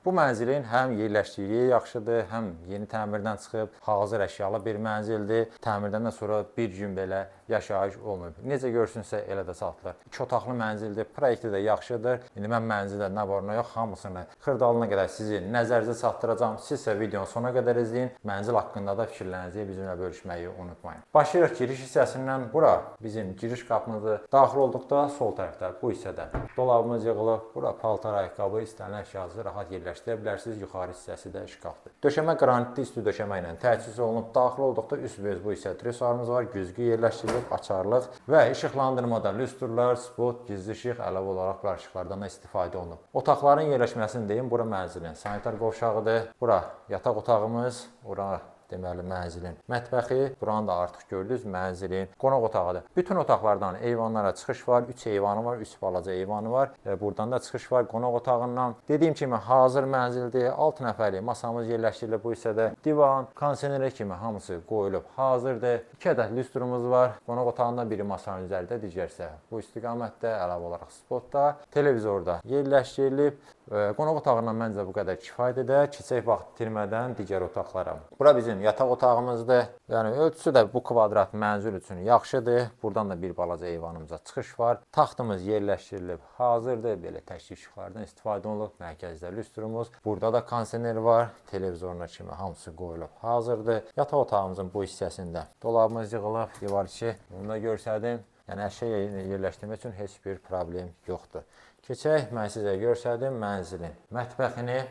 Bu mənzilin həm yerləşikliyi yaxşıdır, həm yeni təmirdən çıxıb hazır əşyalı bir mənzildir. Təmirdəndən sonra bir gün belə yaşayış olmayıb. Necə görsünsə elə də satılır. 2 otaqlı mənzildir, proyekti də yaxşıdır. İndi mən mənzildə nə var nə yox hamısını xırdalığına qədər sizin nəzərinizə çatdıracağam. Siz isə videonun sonuna qədər izləyin. Mənzil haqqında da fikirlərinizi bizimlə bölüşməyi unutmayın. Başlayırıq giriş hissəsindən. Bura bizim giriş qapımızdır. Daxil olduqda sol tərəfdə bu hissədə dolabımız yığılıb. Bura paltar, ayaqqabı, istənilən əşyanızı rahat yerləşdirə bilərsiniz. Yuxarı hissəsi də şkafdır. Döşəmə qranitli üstü döşəmə ilə təchiz olunub. Daxil olduqda üst bu hissədə tresuarımız var. Güzgü yerləşdirilib, açarlıq və işıqlandırmada lüstrlər, spot, gizli işıq əlavə olaraq bu işıqlardan da istifadə olunub. Otaqların yerləşməsini deyim. Bura mənzilin sanitar qovşağıdır. Bura yataq otağımız, ora deməli mənzilin mətbəxi, buranı da artıq gördünüz, mənzilin qonaq otağıdır. Bütün otaqlardan eyvanlara çıxış var, 3 eyvanı var, 3 balaca eyvanı var. Buradan da çıxış var qonaq otağından. Dediyim kimi hazır mənzildir. 6 nəfərlik masamız yerləşdirilib bu hissədə. Divan, kondisioner kimi hamısı qoyulub hazırdır. 2 ədəd lüstrumuz var. Qonaq otağından biri masanın üzərində, digər isə bu istiqamətdə əlavə olaraq spotda, televizorda yerləşdirilib. Qonaq otağından məncə bu qədər kifayətdir. Keçək vaxt itirmədən digər otaqlara. Bura bizim yataq otağımızdır. Yəni ölçüsü də bu kvadrat mənzil üçün yaxşıdır. Buradan da bir balaca eyvanımıza çıxış var. Taxtımız yerləşdirilib hazırdır. Belə təşkil işıqlardan istifadə olunub. Mərkəzdə lüstrumuz. Burada da kondisioner var. Televizoruna kimi hamısı qoyulub hazırdır. Yataq otağımızın bu hissəsində dolabımız yığılıb. Divar içi. Bunu da göstərdim. Yəni əşya yerləşdirmək üçün heç bir problem yoxdur. Keçək, mən sizə göstərdim mənzilin mətbəxini.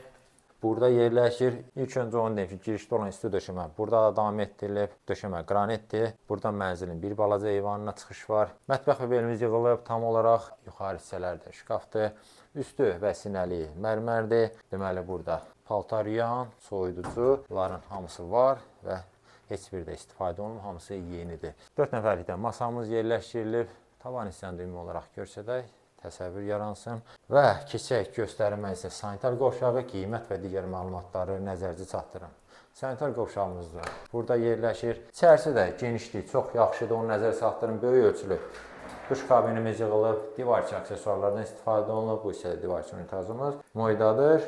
Burada yerləşir. İlk öncə onu deyim ki, girişdə olan üstü döşəmə burada da davam etdirilib. Döşəmə qranitdir. Buradan mənzilin bir balaca eyvanına çıxış var. Mətbəx və belimiz yığılıb. Tam olaraq yuxarı hissələrdə şkafdır. Üstü və sinəli mərmərdir. Deməli burada paltar yuyan, soyuducu, bunların hamısı var və heç bir də istifadə olunub. Hamısı yenidir. 4 nəfərlikdə masamız yerləşdirilib. Tavan hissəni ümumi olaraq görsədək təsəvvür yaransın və keçək göstərmək isə sanitar qovşağı, qiymət və digər məlumatları nəzərinizə çatdırın. Sanitar qovşağımızdır. Burada yerləşir. İçərisi də genişliyi çox yaxşıdır. Onu nəzərə çatdırın. Böyük ölçülü duş kabinimiz yığılıb. Divar içi aksesuarlardan istifadə olunub. Bu isə divar içi unitazımız Moidadır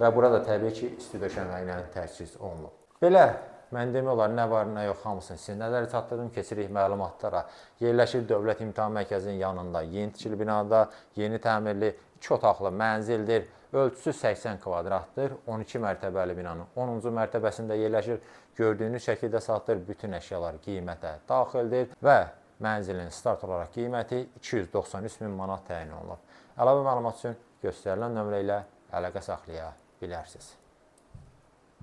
və burada təbii ki, isti döşəmə ilə təchiz olunub. Belə mən demək olar, nə var, nə yox, hamısını sizin nəzərə çatdırdım. Keçirik məlumatlara. Yerləşir Dövlət İmtahan Mərkəzinin yanında, yeni tikili binada, yeni təmirli 2 otaqlı mənzildir. Ölçüsü 80 kvadratdır. 12 mərtəbəli binanın 10-cu mərtəbəsində yerləşir. Gördüyünüz şəkildə satılır. Bütün əşyalar qiymətə daxildir və mənzilin start olaraq qiyməti 293.000 manat təyin olunub. Əlavə məlumat üçün göstərilən nömrə ilə əlaqə saxlaya bilərsiniz.